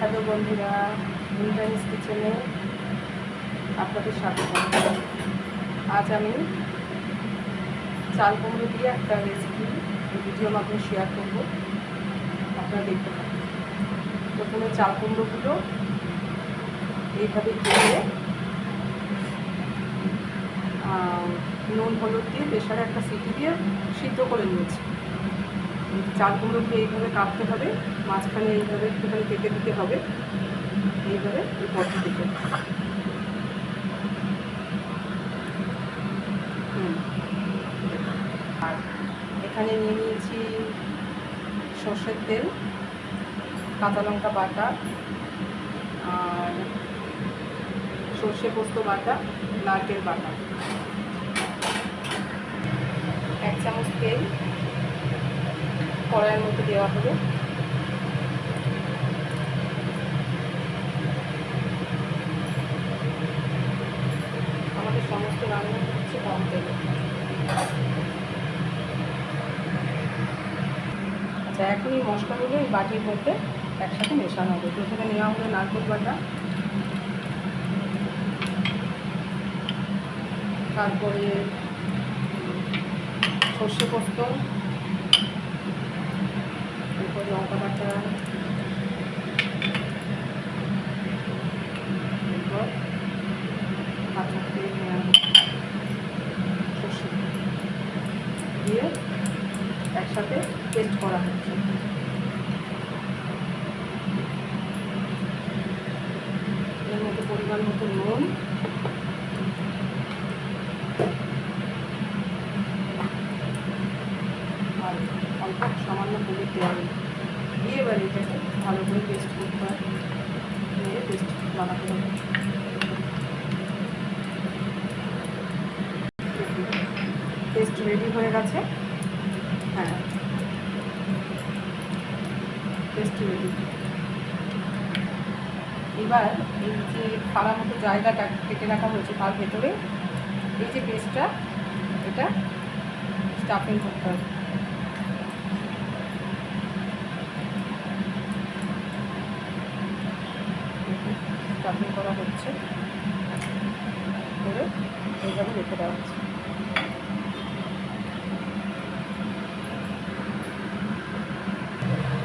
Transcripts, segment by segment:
Hello বন্ধুরা, মিনরাইস কিচেনে আপনাদের স্বাগত। আজ আমি চাল কুমড়ো দিয়ে একটা রেসিপি ভিডিওর মাধ্যমে শেয়ার করব। আপনারা দেখতে পাবেন। প্রথমে চাল কুমড়োগুলো এইভাবে কেটে নুন হলুদ দিয়ে প্রেসারে একটা সিটি দিয়ে সিদ্ধ করে নিয়েছি। চাল কুমড়োগুলো এইভাবে কাটতে হবে, মাঝখানে এইভাবে একটুখানি কেটে দিতে হবে, এইভাবে এই পদ্ধতিতে। আর এখানে নিয়ে নিয়েছি সর্ষের তেল, কাঁচা লঙ্কা বাটা, আর সর্ষে পোস্ত বাটা, নারকেল বাটা। 1 চামচ তেল কড়াইয়ের মধ্যে দেওয়া হবে। আমাদের সমস্ত রান্না হচ্ছে কম তেলে। আচ্ছা, এখন এই মশলাগুলো এই বাটির মধ্যে একসাথে মেশানো হবে। প্রথমে নেওয়া হলো নারকেল বাটা, তারপরে সর্ষে পোস্ত, এরপর লঙ্কা বাটা, এরপর কাঁচা তেল সর্ষে দিয়ে একসাথে পেস্ট করা হচ্ছে। এর মধ্যে পরিমাণ মতো নুন, আর অল্প সামান্য হলুদ দেওয়া দিয়ে এবার এটাকে ভালো করে পেস্ট করতে হয়, নিয়ে পেস্ট বানাতে হবে। পেস্ট রেডি হয়ে গেছে। হ্যাঁ, পেস্ট রেডি। এবার এই যে ফাড়া মতো জায়গাটা কেটে রাখা হয়েছে তার ভেতরে এই যে পেস্টটা, এটা স্টাফিং করতে হবে। স্টাফিং করা হচ্ছে, করে এইভাবে রেখে দেওয়া হচ্ছে।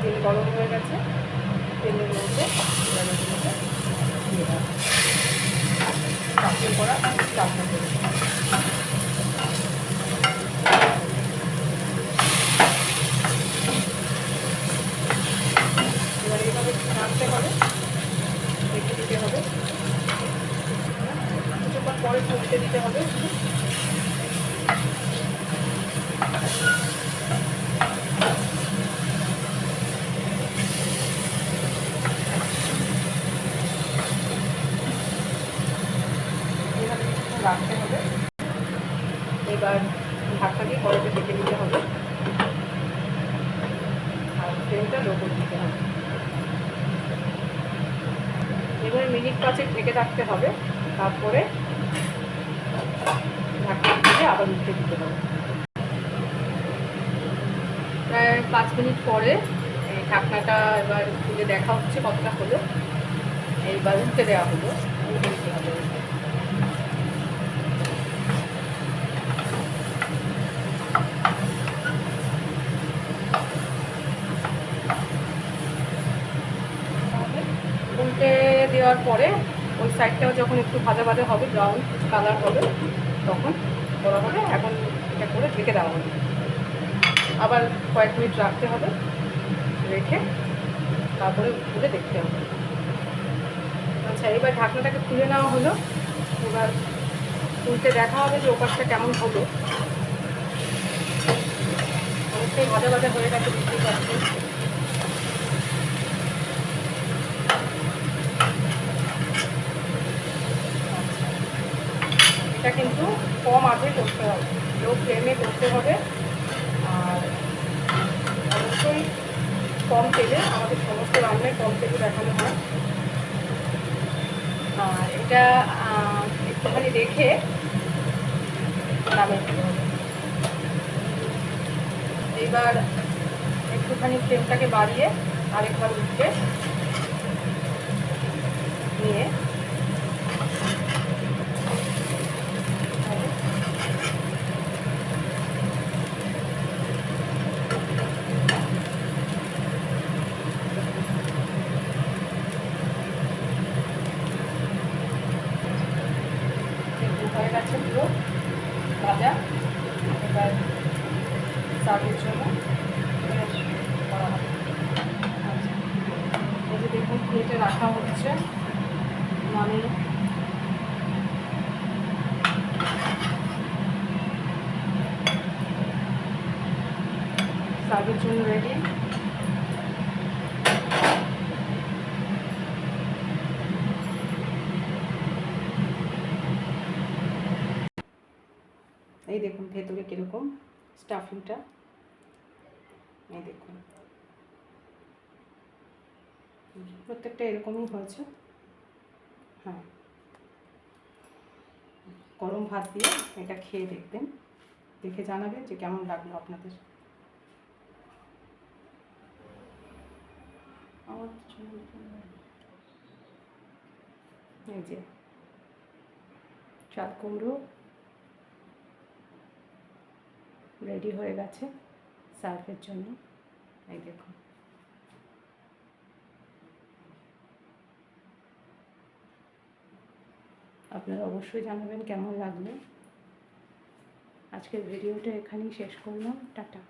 তেল গরম হয়ে গেছে, তেলের মধ্যে দিয়ে দেওয়া স্টাফিং করা স্টাফিং করে এবার এইভাবে নাড়তে হবে, রেখে দিতে হবে। কিছুক্ষণ পরে ফুটতে দিতে হবে। এইভাবে কিছুক্ষণ রাখতে হবে। এবার ঢাকা দিয়ে কড়াইতে ঢেকে দিতে হবে, আর তেলটা লো করে দিতে হবে। এবার মিনিট 5 ঢেকে থাকতে হবে, তারপরে ঢাকা দিয়ে আবার উঠতে দিতে হবে। প্রায় 5 মিনিট পরে ঢাকনাটা এবার খুলে দেখা হচ্ছে কতটা হলো। এইবার উঠতে দেওয়া হলো, উঠে দিতে হবে। উল্টে দেওয়ার পরে ওই সাইডটাও যখন একটু ভাজা ভাজা হবে, ব্রাউন কালার হবে, তখন করা হবে। এখন এটা করে ঢেকে দেওয়া হবে, আবার কয়েক মিনিট রাখতে হবে, রেখে তারপরে খুলে দেখতে হবে। আচ্ছা, এবার ঢাকনাটাকে খুলে নেওয়া হলো। এবার উল্টে দেখা হবে যে ওপাশটা কেমন হলো। অনেকটাই ভাজা ভাজা হয়ে গেছে, বুঝতেই পারছি। এটা কিন্তু কম আঁচে করতে হবে, লো ফ্লেমে করতে হবে। আর অবশ্যই কম তেলে, আমাদের সমস্ত রান্নায় কম তেলে দেখানো হয়। আর এটা একটুখানি রেখে নামিয়ে দিতে হবে। এইবার একটুখানি ফ্লেমটাকে বাড়িয়ে আরেকবার উঠে প্লেটে রাখা হচ্ছে। মানে সার্ভের জন্য রেডি। এই দেখুন ভেতরে কীরকম স্টাফিংটা, এই দেখুন প্রত্যেকটা এরকমই হয়েছে। হ্যাঁ, গরম ভাত দিয়ে এটা খেয়ে দেখবেন, দেখে জানাবেন যে কেমন লাগলো আপনাদের। এই যে চাল কুমড়ো রেডি হয়ে গেছে সার্ভের জন্য। এই দেখুন, আপনারা অবশ্যই জানাবেন কেমন লাগলো। আজকের ভিডিওটা এখানেই শেষ করলাম, টাটা।